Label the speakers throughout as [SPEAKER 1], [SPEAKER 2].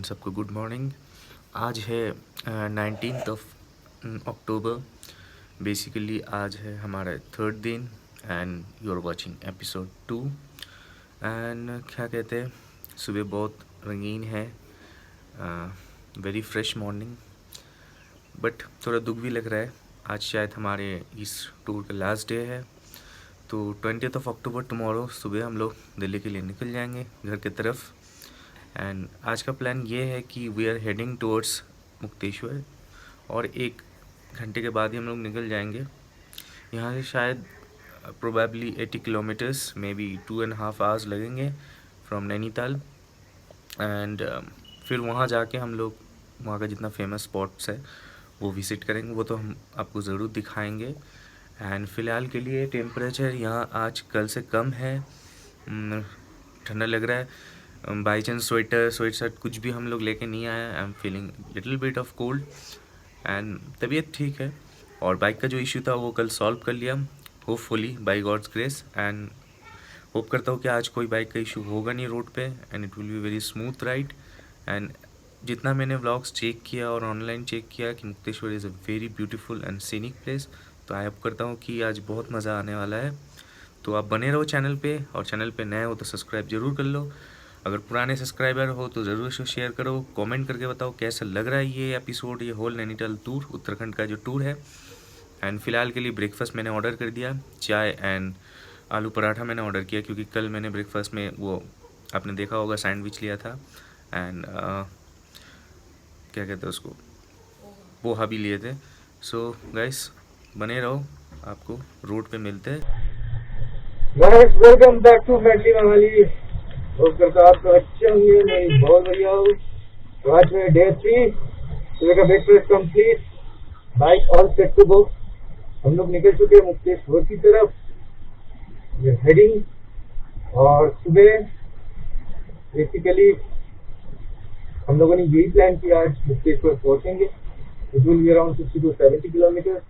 [SPEAKER 1] सबको good morning. आज है 19 अक्टूबर। बेसिकली आज है हमारा थर्ड दिन and you are watching episode 2। And क्या कहते हैं, सुबह बहुत रंगीन है, वेरी फ्रेश मॉर्निंग, बट थोड़ा दुख भी लग रहा है। आज शायद हमारे इस टूर का लास्ट डे है, तो 20 अक्टूबर टुमारो सुबह हम लोग दिल्ली के लिए निकल जाएंगे घर की तरफ। एंड आज का प्लान ये है कि we are heading towards Mukteshwar, और 1 घंटे के बाद ही हम लोग निकल जाएंगे यहाँ से। शायद probably 80 kilometres, may be 2.5 hours लगेंगे फ्रॉम नैनीताल। एंड फिर वहाँ जाके हम लोग वहाँ का जितना फेमस स्पॉट्स है वो विज़िट करेंगे, वो तो हम आपको ज़रूर दिखाएंगे। एंड फ़िलहाल के लिए टेम्परेचर यहाँ आज कल से कम है, ठंडा लग रहा है। बाई चांस स्वेटर शर्ट कुछ भी हम लोग लेके नहीं आए। I am feeling little bit of cold and तबीयत ठीक है। और बाइक का जो इशू था वो कल सॉल्व कर लिया, hopefully by god's grace. And hope करता हूँ कि आज कोई बाइक का इशू होगा नहीं रोड पे, and it will be very smooth ride. And जितना मैंने व्लॉग्स चेक किया और ऑनलाइन चेक किया कि Mukteshwar is a very beautiful and scenic place, तो आई होप करता हूँ कि आज बहुत मज़ा आने वाला है। तो आप बने रहो चैनल पे, और चैनल पे नए हो तो सब्सक्राइब ज़रूर कर लो। अगर पुराने सब्सक्राइबर हो तो ज़रूर इसको शेयर करो, कमेंट करके बताओ कैसा लग रहा है ये एपिसोड, ये होल नैनीताल टूर, उत्तराखंड का जो टूर है। एंड फ़िलहाल के लिए ब्रेकफास्ट मैंने ऑर्डर कर दिया, चाय एंड आलू पराठा मैंने ऑर्डर किया, क्योंकि कल मैंने ब्रेकफास्ट में वो आपने देखा होगा सैंडविच लिया था। एंड क्या कहते हैं उसको, पोहा भी लिए थे। सो गाइस बने रहो, आपको रोड पे मिलते हैं।
[SPEAKER 2] Guys welcome back to madly Manali. Hope करता आप तो अच्छे होंगे, मैं बहुत बढ़िया हूँ। तो आज में डे 3, सुबह का breakfast complete, bike all set to go. हम लोग निकल चुके हैं मुक्तेश्वर की तरफ, ये हेडिंग। और सुबह बेसिकली हम लोगों ने यही प्लान किया, आज मुक्तेश्वर पहुंचेंगे। It will be around 60 to 70 kilometre.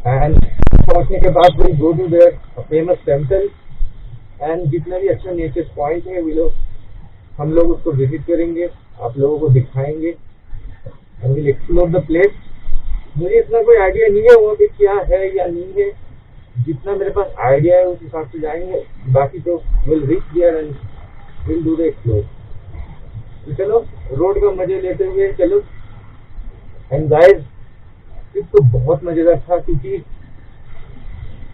[SPEAKER 2] And पहुंचने के बाद we go to their famous temple, and जितने भी अच्छे नेचर पॉइंट है हम लोग उसको विजिट करेंगे, आप लोगों को दिखाएंगे, and will explore the place. मुझे इतना कोई आइडिया नहीं है वहाँ पे क्या है या नहीं है, जितना मेरे पास आइडिया है उस हिसाब से जाएंगे, बाकी तो will reach there and will do the explore. तो चलो रोड का मजे लेते हुए चलो। एंड गाइस ट्रिप तो बहुत मजेदार था, क्योंकि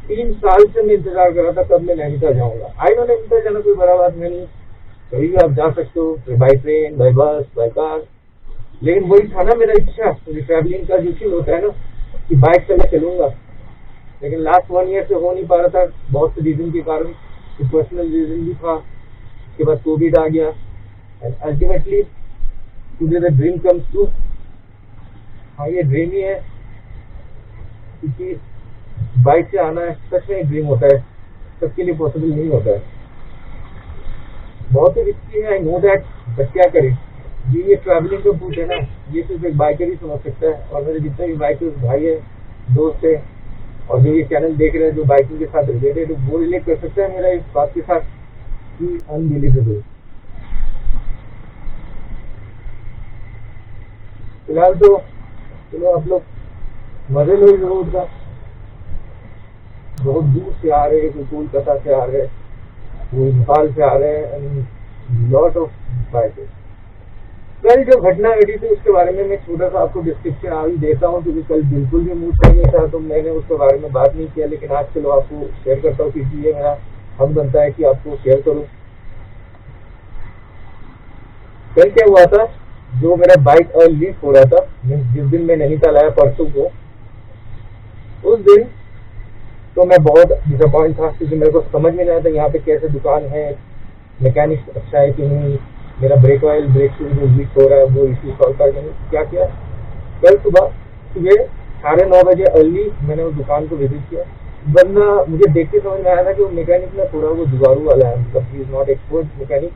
[SPEAKER 2] 3 साल से मैं इंतजार कर रहा था कब मैं नैनीताल जाऊंगा। आई नो नैनीताल जाना कोई बड़ा बात नहीं, कभी भी आप जा सकते हो, by train, by bus, by car. लेकिन वही था ना मेरा इच्छा, मुझे ट्रैवलिंग का जो चीज होता है ना कि बाइक से मैं चलूंगा। लेकिन लास्ट 1 ईयर से हो नहीं पा रहा था, बहुत से रीजन के कारण, पर्सनल रीजन भी था। उसके बाद कोविड आ गया, and ultimately today the dream comes true. हाँ ये ड्रीम ही है, क्योंकि बाइक से आना है सच में एक ड्रीम होता है, सबके लिए पॉसिबल नहीं होता है, बहुत ही रिस्की है, आई नो दैट, बट क्या करें, ये ट्रैवलिंग का भूत है ना, ये सिर्फ एक बाइकर ही समझ सकता है। और मेरे जितने भी बाइकर्स भाई है, दोस्त है, और जो ये चैनल देख रहे हैं जो बाइकिंग के साथ रिलेटेड, वो रिलेट कर सकता है मेरा इस बात के साथ कि अनबिलीवेबल। फिलहाल तो चलो आप लोग मजे लो इस रोड का। बहुत दूर से आ रहे हैं, कोई कोलकाता से आ रहे हैं, कोई नेपाल से आ रहे हैं, एंड लॉट ऑफ बाइकर्स। कल जो घटना घटी थी उसके बारे में मैं छोटा सा आपको डिस्क्रिप्शन अभी देता हूँ, क्योंकि कल बिल्कुल भी मूड सही नहीं था तो मैंने उसके बारे में बात नहीं किया। लेकिन आज चलो आपको शेयर करता हूँ, क्योंकि ये मेरा हक बनता है कि आपको शेयर करूँ। कल क्या हुआ था, जो मेरा बाइक ऑयल लीक हो रहा था, जिस दिन मैं नैनीताल आया परसों को, उस दिन तो मैं बहुत डिसअपॉइंट था, क्योंकि मेरे को समझ में नहीं आया था यहाँ पे कैसे दुकान है, मैकेनिक अच्छा है कि नहीं, मेरा ब्रेक ऑयल ब्रेक शूज जो लीक हो रहा है वो इशू सॉल्व कर देंगे। क्या किया, कल सुबह 9:30 बजे अर्ली मैंने उस दुकान को विजिट किया। वरना मुझे देख के समझ में आया था कि वो मैकेनिक में थोड़ा वो जुगाड़ू वाला है, मतलब he is not expert mechanic.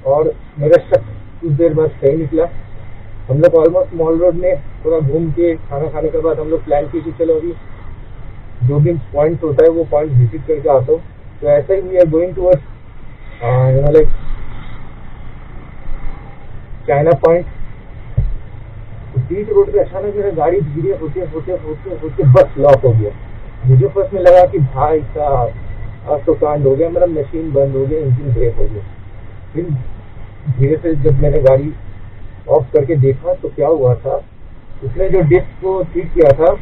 [SPEAKER 2] और मेरा शक कुछ देर बाद सही निकला। हम लोग ऑलमोस्ट मॉल रोड में थोड़ा घूम के खाना खाने के बाद हम लोग प्लान किए कि चलो अभी जो भी पॉइंट्स होता है वो पॉइंट विजिट करके आता हूँ। तो ऐसा ही we are going towards like China point. तो बीच रोड पे अचानक मेरा गाड़ी धीरे होते होते होते होते बस लॉक हो गया। मुझे फर्स्ट में लगा कि भाई साहब अब तो कांड हो गया, मेरा मशीन बंद हो गया, इंजन ब्रेक हो गया। फिर धीरे से जब मैंने गाड़ी ऑफ करके देखा तो क्या हुआ था, उसने जो डिस्क को ठीक किया था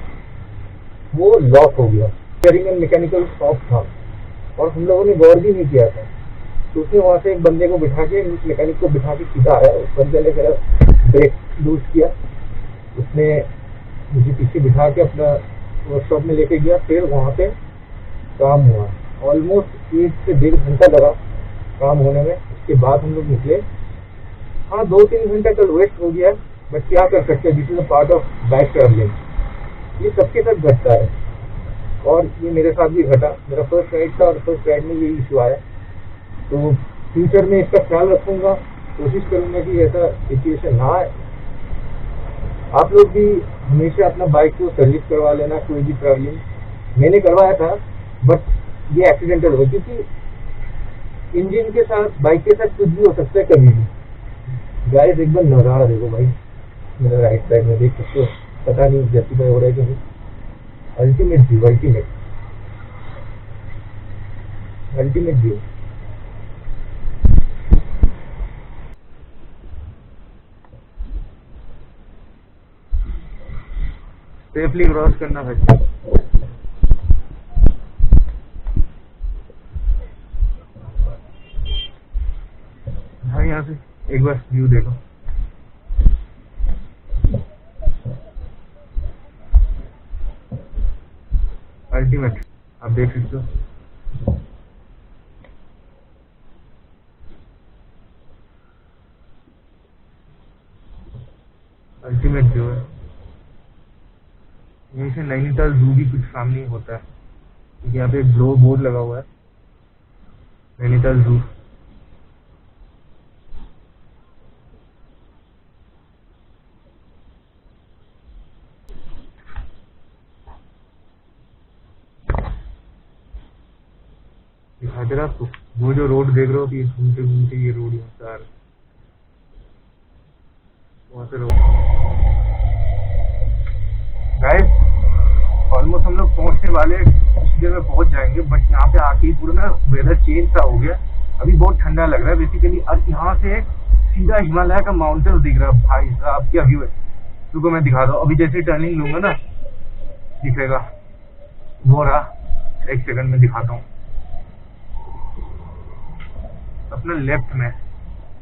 [SPEAKER 2] वो लॉक हो गया। स्टीयरिंग एंड मैकेनिकल शॉप था और हम लोगों ने गौर भी नहीं किया था। तो उसने वहां से एक बंदे को बिठा के, उस मैकेनिक को बिठा के सीधा आया। उस बंदे ने मेरा ब्रेक लूज किया, उसने मुझे पीछे बिठा के अपना वर्कशॉप में लेके गया। फिर वहां पे काम हुआ, ऑलमोस्ट 1 से 1.5 घंटा लगा काम होने में। उसके बाद हम लोग निकले। हाँ, 2-3 घंटा कल वेस्ट हो गया, बट क्या कर सकते हैं, this is a part of bike travelling. ये सबके साथ घटता है और ये मेरे साथ भी घटा। मेरा फर्स्ट राइड था और फर्स्ट राइड में ये इशू आया। तो फ्यूचर में इसका ख्याल रखूंगा, कोशिश करूंगा कि ऐसा सिचुएशन ना आए। आप लोग भी हमेशा अपना बाइक को सर्विस करवा लेना, कोई भी ट्रैवलिंग। मैंने करवाया था बट ये एक्सीडेंटल हुआ, क्योंकि इंजन के साथ, बाइक के साथ कुछ भी हो सकता है कभी भी। गाइस एक बार नजारा देखो भाई, मेरा राइट साइड में देख सकते हो, पता नहीं जस्टिफाई हो रहा है कि नहीं। Ultimate view, ultimate view. Safely cross करना भाई। हाँ, यहाँ से एक बार व्यू देखो। अल्टीमेट, आप देख सकते हो। अल्टीमेट व्यू है। यहीं से नैनीताल जू भी कुछ सामने होता है। यहाँ पे एक ब्लो बोर्ड लगा हुआ है, नैनीताल जू। दिखाई दे रहा आपको वो जो रोड देख रहे हो कि घूमते घूमते ये रोड यहाँ से आ रहा है, वहाँ से रोड। गाइस ऑलमोस्ट हम लोग पहुँचने वाले, कुछ देर में पहुँच जाएंगे। बट यहाँ पे आके पूरा ना वेदर चेंज सा हो गया। अभी बहुत ठंडा लग रहा है बेसिकली। और यहाँ से सीधा हिमालय का माउंटेन दिख रहा है। भाई साहब क्या व्यू है, रुको मैं दिखा दो। अभी जैसे टर्निंग लूंगा ना दिखेगा, वो रहा। एक सेकंड में दिखाता हूँ। अपना लेफ्ट में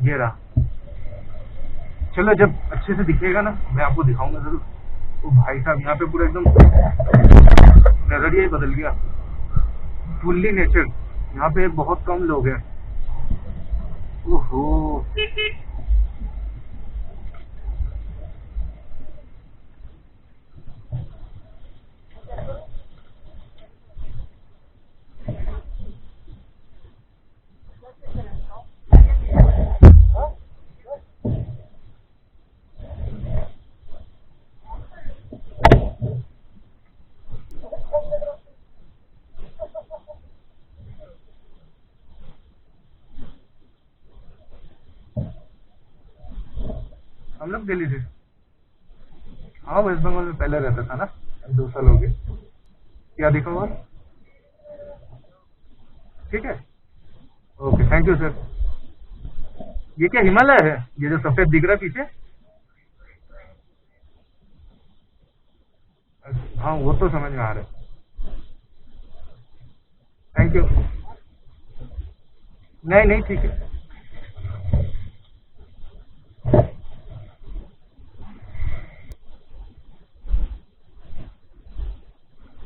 [SPEAKER 2] ये रहा। चलो जब अच्छे से दिखेगा ना मैं आपको दिखाऊंगा जरूर। तो भाई साहब यहाँ पे पूरा एकदम नजरिया ही बदल गया, फुल्ली नेचर। यहाँ पे बहुत कम लोग हैं। ओहो, हम लोग दिल्ली से। हाँ, वेस्ट बंगाल में पहले रहता था ना, 2 साल हो गए। क्या दिखा हुआ? ठीक है, ओके, थैंक यू सर। ये क्या हिमालय है, ये जो सफेद दिख रहा है पीछे? हाँ, वो तो समझ में आ रहा है। Thank you. नहीं नहीं, ठीक है।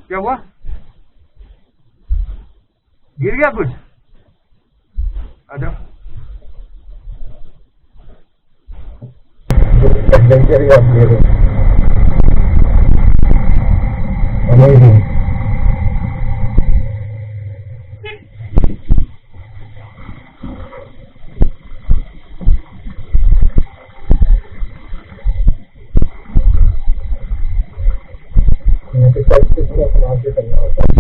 [SPEAKER 2] क्या हुआ, गिर गया कुछ? अच्छा, एडवेंचर ही आप ले रहे हो। अमेजिंग। यहाँ पे थोड़ा संभाल के चलना होता है।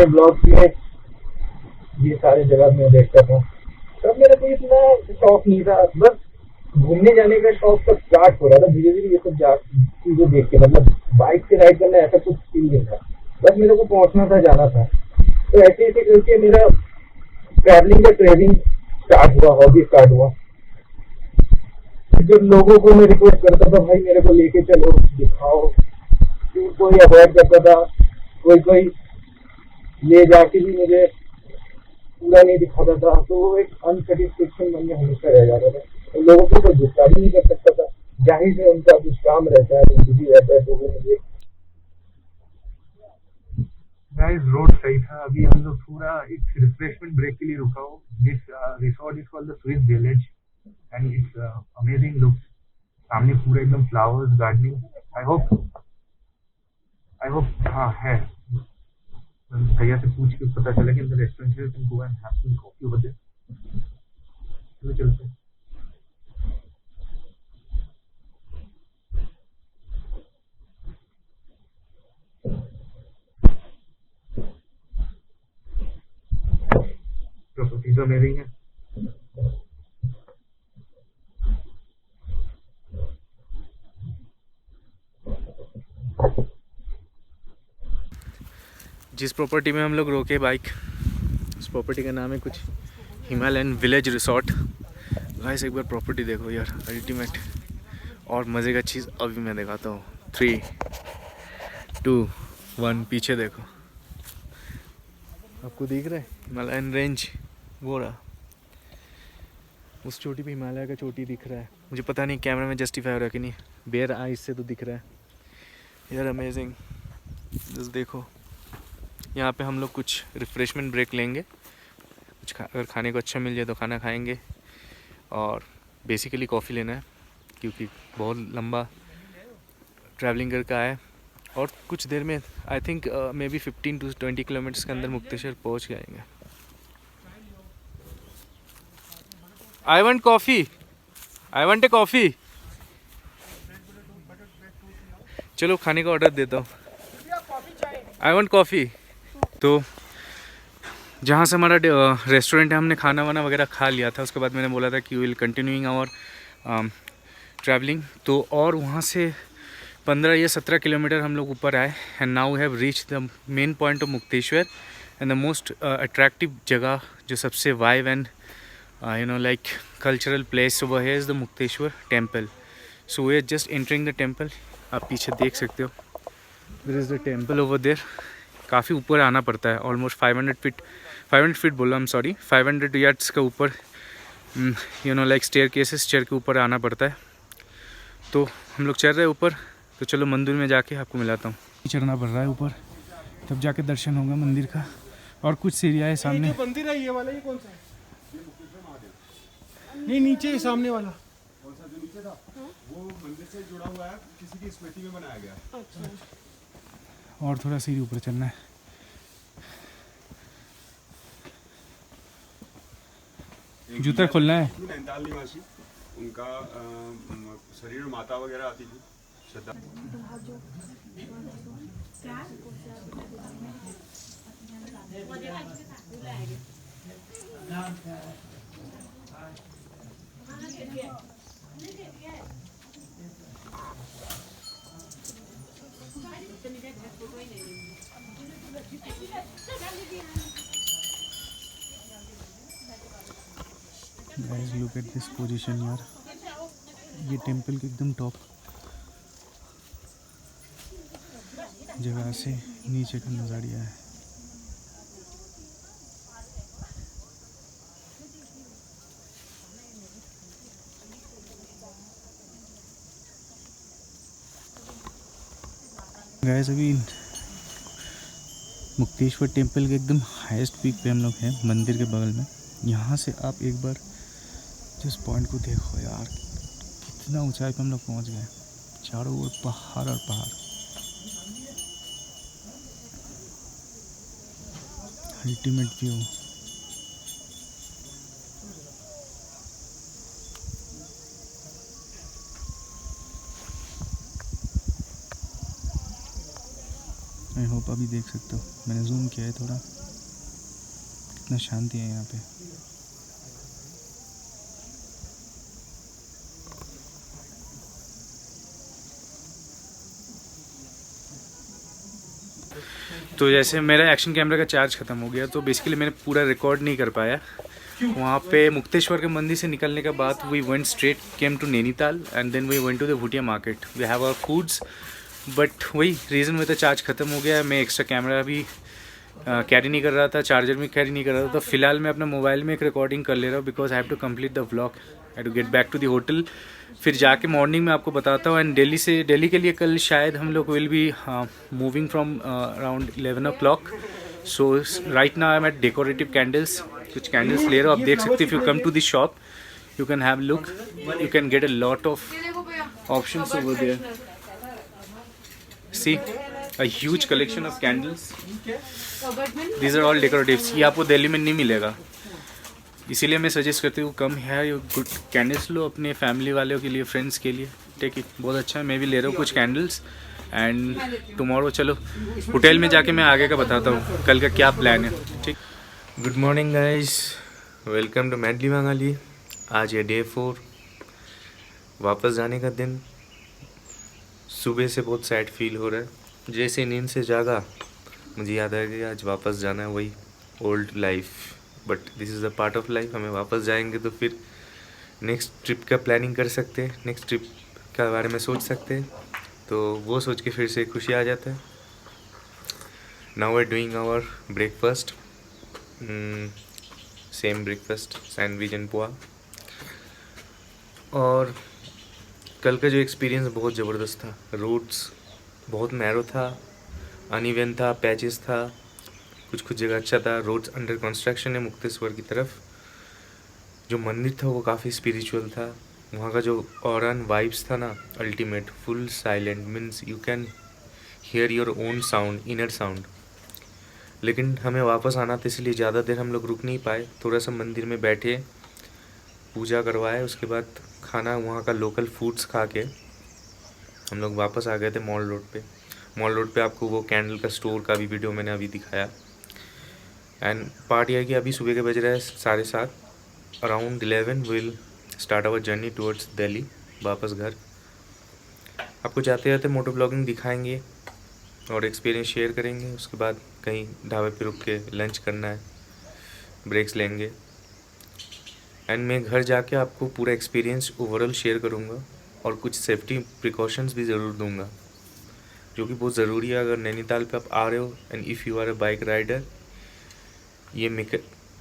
[SPEAKER 2] ब्लॉग्स में ये सारे जगह मैं देखता था, तब मेरा कोई इतना शौक नहीं था, बस घूमने जाने का शौक सब स्टार्ट हो रहा था धीरे धीरे। ये सब चीजें देख के, मतलब बाइक से राइड करना ऐसा कुछ फील नहीं था, बस मेरे को पहुंचना था, जाना था। तो ऐसे ऐसे करके मेरा ट्रैवलिंग का ट्रेनिंग स्टार्ट हुआ, हॉबी स्टार्ट हुआ। जब लोगों को मैं रिक्वेस्ट करता था, भाई मेरे को लेके चलो, दिखाओ, फिर कोई अवॉइड करता था, कोई ले जाके भी मुझे पूरा नहीं दिखाता था, तो वो एक अनसेटिस्फेक्शन मन में हमेशा रह जाता था। तो लोगों को तो गुस्सा भी नहीं कर सकता था, जाहिर से उनका कुछ काम रहता है, बिजी रहता है, तो वो मुझे गाइस रोड सही था। अभी हम लोग पूरा एक रिफ्रेशमेंट ब्रेक के लिए रुका हो। This resort is called the Swiss village and it's amazing look. सामने पूरा एकदम फ्लावर्स, गार्डनिंग। आई होप हाँ है। भैया से पूछ के पता चला कि अंदर रेस्टोरेंट है, तुम go and have some coffee over there. चलो चलते हैं। प्रॉपर्टीज अमेजिंग है।
[SPEAKER 1] जिस प्रॉपर्टी में हम लोग रोके बाइक, उस प्रॉपर्टी का नाम है कुछ हिमालयन विलेज रिसोर्ट। गाइस एक बार प्रॉपर्टी देखो यार, अल्टीमेट। और मज़े का चीज़ अभी मैं दिखाता हूँ। 3, 2, 1 पीछे देखो, आपको दिख रहा है हिमालयन रेंज, वो रहा उस चोटी पे हिमालय का चोटी दिख रहा है। मुझे पता नहीं कैमरा में जस्टिफाई हो रहा है कि नहीं, बेयर आइज से तो दिख रहा है यार। अमेजिंग। जस्ट देखो, यहाँ पे हम लोग कुछ रिफ्रेशमेंट ब्रेक लेंगे, कुछ अगर खाने को अच्छा मिल जाए तो खाना खाएंगे, और बेसिकली कॉफ़ी लेना है क्योंकि बहुत लंबा ट्रैवलिंग करके आए। और कुछ देर में I think may be 15 to 20 kilometres के अंदर मुक्तेश्वर पहुँच जाएंगे। I want coffee, I want a coffee. चलो खाने का ऑर्डर देता हूँ, आई वांट कॉफ़ी। तो जहाँ से हमारा रेस्टोरेंट है, हमने खाना वाना वगैरह खा लिया था। उसके बाद मैंने बोला था कि विल कंटिन्यूइंग आवर ट्रैवलिंग। तो और वहाँ से 15 या 17 किलोमीटर हम लोग ऊपर आए, and now have reach the main point of Mukteshwar and the most attractive जगह, जो सबसे vibe and like cultural place over here is the Mukteshwar temple. So we are just entering the temple. आप पीछे देख सकते हो, there is the temple over there. काफ़ी ऊपर आना पड़ता है, ऑलमोस्ट 500 फीट बोला, I'm सॉरी, 500 यार्ड्स का ऊपर, लाइक स्टेयर केसेस चढ़ के ऊपर आना पड़ता है। तो हम लोग चढ़ रहे हैं ऊपर। तो चलो मंदिर में जाके आपको मिलाता हूँ। चढ़ना पड़ रहा है ऊपर, तब जाके दर्शन होगा मंदिर का। और कुछ सीढ़ियाँ है सामने।
[SPEAKER 3] जो मंदिर है ये वाला, ये कौन सा है? नहीं, नीचे सामने वाला
[SPEAKER 4] कौन सा जो नीचे था, वो मंदिर से जुड़ा हुआ है, किसी की स्मृति में बनाया गया है।
[SPEAKER 3] अच्छा।
[SPEAKER 1] और थोड़ा सीढ़ी ऊपर चलना है। जूता खोलना है।
[SPEAKER 4] नैनीताल निवासी, उनका शरीर में माता वगैरह आती थी, श्रद्धा।
[SPEAKER 1] Guys look at this position यार, ये टेंपल के एकदम टॉप जगह से नीचे का नज़ारिया है। गाइस अभी मुक्तेश्वर टेंपल के एकदम हाईएस्ट पीक पे हम लोग हैं, मंदिर के बगल में। यहाँ से आप एक बार जिस पॉइंट को देखो यार, कितना ऊंचाई पे हम लोग पहुँच गए। चारों ओर पहाड़ और पहाड़, अल्टीमेट व्यू।
[SPEAKER 5] आई होप अभी देख सकते हो, मैंने जूम किया है थोड़ा, कितना शांति है यहाँ पे।
[SPEAKER 1] तो जैसे मेरा एक्शन कैमरा का चार्ज ख़त्म हो गया, तो बेसिकली मैंने पूरा रिकॉर्ड नहीं कर पाया। वहाँ पे मुक्तेश्वर के मंदिर से निकलने के बाद we went straight came to Nainital and then we went to the Bhutia market. We have our foods, but वही रीज़न में तो चार्ज ख़त्म हो गया। मैं एक्स्ट्रा कैमरा भी कैरी नहीं कर रहा था, चार्जर भी कैरी नहीं कर रहा था। तो फिलहाल मैं अपने मोबाइल में एक रिकॉर्डिंग कर ले रहा हूँ because I have to complete the vlog, I have to get back to the hotel. फिर जाके मॉर्निंग में आपको बताता हूँ। एंड दिल्ली के लिए कल शायद हम लोग will be moving from around 11 o'clock। So right now I am at decorative candles, कुछ कैंडल्स ले रहा हूँ। आप देख सकते हो, if you come to the shop you can have look, you can get a lot of options over there. See a huge collection of candles. These are all decoratives. ये आपको दिल्ली में नहीं मिलेगा, इसीलिए मैं सजेस्ट करती हूँ कम है ये गुड कैंडल्स लो अपने फैमिली वालों के लिए, फ्रेंड्स के लिए। टेक इट, बहुत अच्छा है। मैं भी ले रहा हूँ कुछ कैंडल्स। एंड टुमारो चलो होटल में जाके मैं आगे का बताता हूँ कल का क्या प्लान है। ठीक, good morning guys, welcome to madly Manali. आज है डे 4, वापस जाने का दिन। सुबह से बहुत सैड फील हो रहा है। जैसे नींद से जागा मुझे याद आ गया आज वापस जाना है, वही old life. But this is a part of life. हमें वापस जाएंगे तो फिर नेक्स्ट ट्रिप का प्लानिंग कर सकते हैं, नेक्स्ट ट्रिप के बारे में सोच सकते हैं। तो वो सोच के फिर से खुशी आ जाता है। Now we are doing our breakfast, same breakfast, sandwich and poha. और कल का जो एक्सपीरियंस बहुत ज़बरदस्त था। रोड्स बहुत नैरो था, अनइवन था, पैचेस था, कुछ जगह अच्छा था। रोड्स अंडर कंस्ट्रक्शन है मुक्तेश्वर की तरफ। जो मंदिर था वो काफ़ी स्पिरिचुअल था। वहाँ का जो ऑरन वाइब्स था ना, ultimate, full silent, means you can hear your own sound, inner sound. लेकिन हमें वापस आना था, इसलिए ज़्यादा देर हम लोग रुक नहीं पाए। थोड़ा सा मंदिर में बैठे, पूजा करवाए, उसके बाद खाना वहाँ का लोकल फूड्स खा के हम लोग वापस आ गए थे मॉल रोड पे। मॉल रोड पे आपको वो कैंडल का स्टोर का भी वीडियो मैंने अभी दिखाया। एंड पार्ट यह कि अभी सुबह के बज रहे हैं 7:30, around 11 will start our journey towards Delhi, वापस घर। आपको जाते जाते मोटो ब्लॉगिंग दिखाएंगे और एक्सपीरियंस शेयर करेंगे। उसके बाद कहीं ढाबे पे रुक के लंच करना है, ब्रेक्स लेंगे। एंड मैं घर जाके आपको पूरा एक्सपीरियंस ओवरऑल शेयर करूँगा और कुछ सेफ्टी प्रिकॉशंस भी ज़रूर दूंगा, जो कि बहुत ज़रूरी है अगर नैनीताल पे आप आ रहे हो। And if you are a bike rider, ये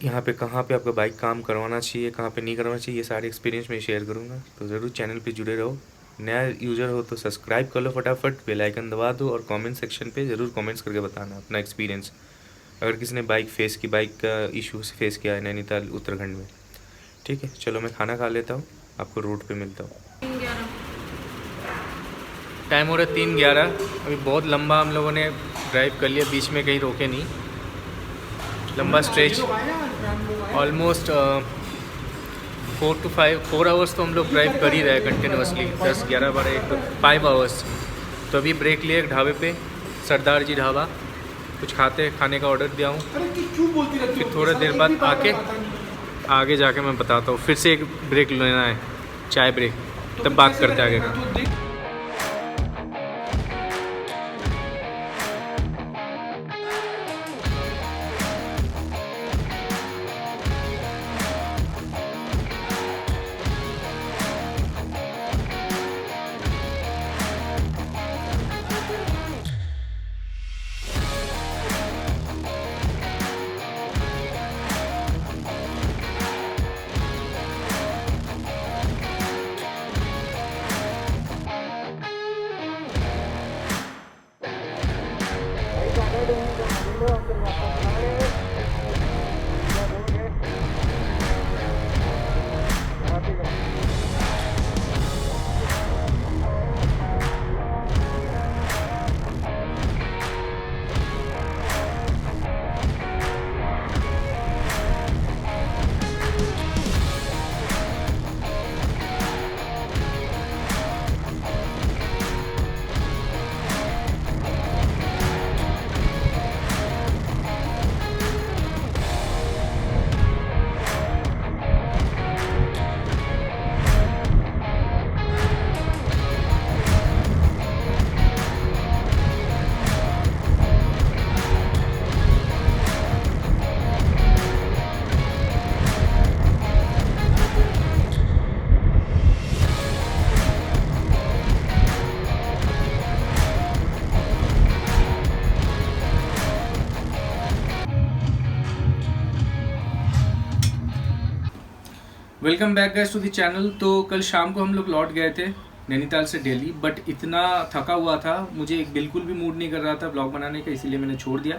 [SPEAKER 1] यहाँ पे कहाँ पे आपका बाइक काम करवाना चाहिए, कहाँ पे नहीं करवाना चाहिए, ये सारे एक्सपीरियंस मैं शेयर करूँगा। तो ज़रूर चैनल पे जुड़े रहो। नया यूज़र हो तो सब्सक्राइब कर लो फटाफट, बेल आइकन दबा दो और कमेंट सेक्शन पे ज़रूर कमेंट्स करके बताना अपना एक्सपीरियंस, अगर किसी ने बाइक का इशू फेस किया है नैनीताल उत्तराखंड में। ठीक है, चलो मैं खाना खा लेता हूँ, आपको रोड पे मिलता हूँ। टाइम हो रहा है 3:11। अभी बहुत लंबा हम लोगों ने ड्राइव कर लिया, बीच में कहीं रोके नहीं। लंबा स्ट्रेच, ऑलमोस्ट 4 आवर्स तो हम लोग ड्राइव कर ही रहे हैं कंटिन्यूसली। 10, 11, 12, 1, 2, 5 आवर्स। तो अभी ब्रेक लिए एक ढाबे पे, सरदार जी ढाबा। कुछ खाने का ऑर्डर दिया हूँ। फिर थोड़ी देर बाद आगे जाके मैं बताता हूँ। फिर से एक ब्रेक लेना है, चाय ब्रेक, तब बात करते आगे का। Welcome back guys to the channel. तो कल शाम को हम लोग लौट गए थे नैनीताल से दिल्ली, बट इतना थका हुआ था, मुझे बिल्कुल भी मूड नहीं कर रहा था ब्लॉग बनाने का, इसीलिए मैंने छोड़ दिया।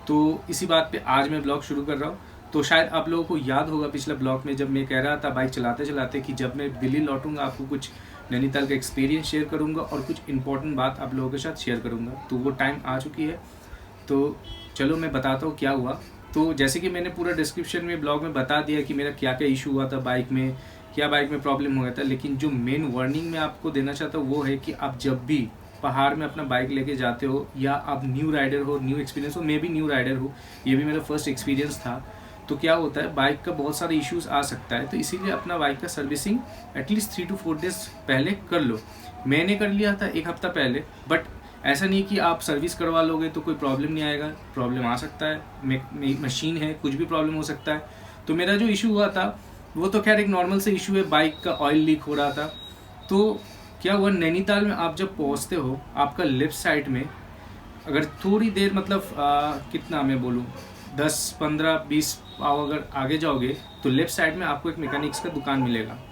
[SPEAKER 1] तो इसी बात पे आज मैं ब्लॉग शुरू कर रहा हूँ। तो शायद आप लोगों को याद होगा पिछला ब्लॉग में जब मैं कह रहा था बाइक चलाते चलाते कि जब मैं दिल्ली लौटूंगा आपको कुछ नैनीताल का एक्सपीरियंस शेयर करूँगा और कुछ इंपॉर्टेंट बात आप लोगों के साथ शेयर करूँगा। तो वो टाइम आ चुकी है, तो चलो मैं बताता हूँ क्या हुआ। तो जैसे कि मैंने पूरा डिस्क्रिप्शन में ब्लॉग में बता दिया कि मेरा क्या क्या इशू हुआ था बाइक में, क्या बाइक में प्रॉब्लम हो गया था, लेकिन जो मेन वार्निंग मैं आपको देना चाहता हूँ वो है कि आप जब भी पहाड़ में अपना बाइक लेके जाते हो या आप न्यू राइडर हो, न्यू एक्सपीरियंस हो, मैं भी न्यू राइडर हूँ, ये भी मेरा फर्स्ट एक्सपीरियंस था, तो क्या होता है बाइक का बहुत सारे इश्यूज आ सकता है। तो इसीलिए अपना बाइक का सर्विसिंग एटलीस्ट 3 to 4 डेज पहले कर लो। मैंने कर लिया था 1 हफ्ता पहले, बट ऐसा नहीं कि आप सर्विस करवा लोगे तो कोई प्रॉब्लम नहीं आएगा, प्रॉब्लम आ सकता है, मशीन है, कुछ भी प्रॉब्लम हो सकता है। तो मेरा जो इशू हुआ था वो तो खैर एक नॉर्मल से इशू है, बाइक का ऑयल लीक हो रहा था। तो क्या हुआ, नैनीताल में आप जब पहुंचते हो आपका लेफ्ट साइड में अगर थोड़ी देर मतलब कितना मैं बोलूँ 10-15-20 पाव अगर आगे जाओगे तो लेफ्ट साइड में आपको एक मैकेनिक्स का दुकान मिलेगा।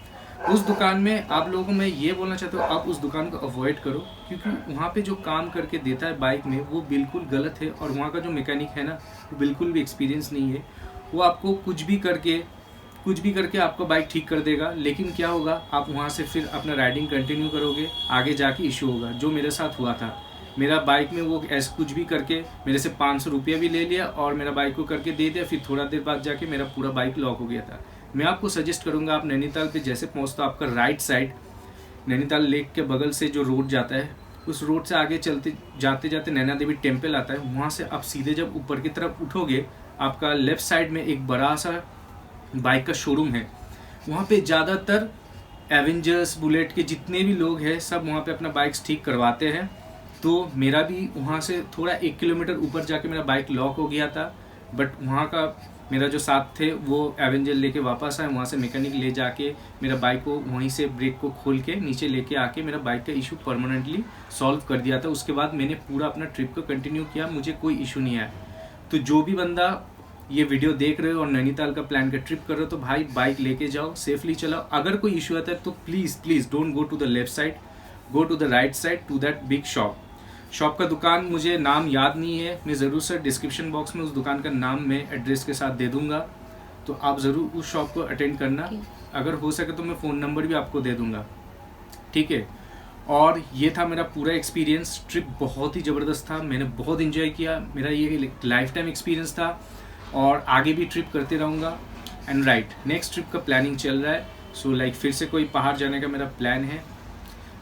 [SPEAKER 1] उस दुकान में आप लोगों को मैं ये बोलना चाहता हूँ आप उस दुकान को अवॉइड करो, क्योंकि वहाँ पे जो काम करके देता है बाइक में वो बिल्कुल गलत है, और वहाँ का जो मैकेनिक है ना वो बिल्कुल भी एक्सपीरियंस नहीं है। वो आपको कुछ भी करके आपका बाइक ठीक कर देगा, लेकिन क्या होगा आप वहाँ से फिर अपना राइडिंग कंटिन्यू करोगे, आगे जाके इशू होगा। जो मेरे साथ हुआ था, मेरा बाइक में वो ऐसे कुछ भी करके मेरे से 500 रुपया भी ले लिया और मेरा बाइक को करके दे दिया, फिर थोड़ा देर बाद जाके मेरा पूरा बाइक लॉक हो गया था। मैं आपको सजेस्ट करूंगा आप नैनीताल पे जैसे पहुंचते हो आपका राइट साइड नैनीताल लेक के बगल से जो रोड जाता है उस रोड से आगे जाते जाते नैना देवी टेम्पल आता है, वहाँ से आप सीधे जब ऊपर की तरफ उठोगे आपका लेफ्ट साइड में एक बड़ा सा बाइक का शोरूम है। वहाँ पे ज़्यादातर एवेंजर्स बुलेट के जितने भी लोग हैं सब वहाँ पे अपना बाइक्स ठीक करवाते हैं। तो मेरा भी वहाँ से थोड़ा 1 किलोमीटर ऊपर जाके मेरा बाइक लॉक हो गया था, बट वहाँ का मेरा जो साथ थे वो एवेंजर लेके वापस आए, वहाँ से मैकेनिक ले जाके मेरा बाइक को वहीं से ब्रेक को खोल के नीचे लेके आके मेरा बाइक का इशू परमानेंटली सॉल्व कर दिया था। उसके बाद मैंने पूरा अपना ट्रिप को कंटिन्यू किया, मुझे कोई इशू नहीं आया। तो जो भी बंदा ये वीडियो देख रहे हो और नैनीताल का प्लान का ट्रिप कर रहे हो तो भाई बाइक लेके जाओ, सेफली चलाओ। अगर कोई इशू आता है तो please don't go to the left side, go to the right side to that big shop का दुकान मुझे नाम याद नहीं है, मैं ज़रूर से डिस्क्रिप्शन बॉक्स में उस दुकान का नाम मैं एड्रेस के साथ दे दूंगा, तो आप ज़रूर उस शॉप को अटेंड करना। अगर हो सके तो मैं फ़ोन नंबर भी आपको दे दूंगा, ठीक है। और ये था मेरा पूरा एक्सपीरियंस। ट्रिप बहुत ही ज़बरदस्त था, मैंने बहुत इन्जॉय किया, मेरा ये लाइफ टाइम एक्सपीरियंस था और आगे भी ट्रिप करते रहूँगा। एंड राइट, नेक्स्ट ट्रिप का प्लानिंग चल रहा है, सो लाइक फिर से कोई पहाड़ जाने का मेरा प्लान है।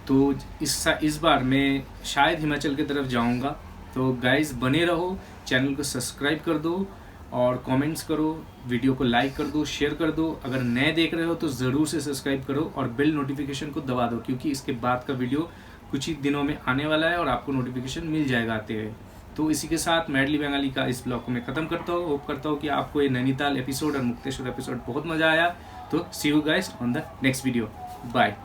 [SPEAKER 1] तो इस बार मैं शायद हिमाचल की तरफ जाऊंगा। तो गाइस बने रहो, चैनल को सब्सक्राइब कर दो और कमेंट्स करो, वीडियो को लाइक कर दो, शेयर कर दो। अगर नए देख रहे हो तो ज़रूर से सब्सक्राइब करो और बेल नोटिफिकेशन को दबा दो, क्योंकि इसके बाद का वीडियो कुछ ही दिनों में आने वाला है और आपको नोटिफिकेशन मिल जाएगा आते हुए। तो इसी के साथ मैडली बंगाली का इस ब्लॉग को मैं ख़त्म करता हूँ। होप करता हूँ कि आपको ये नैनीताल एपिसोड और मुक्तेश्वर एपिसोड बहुत मज़ा आया। तो see you guys on the next video, bye.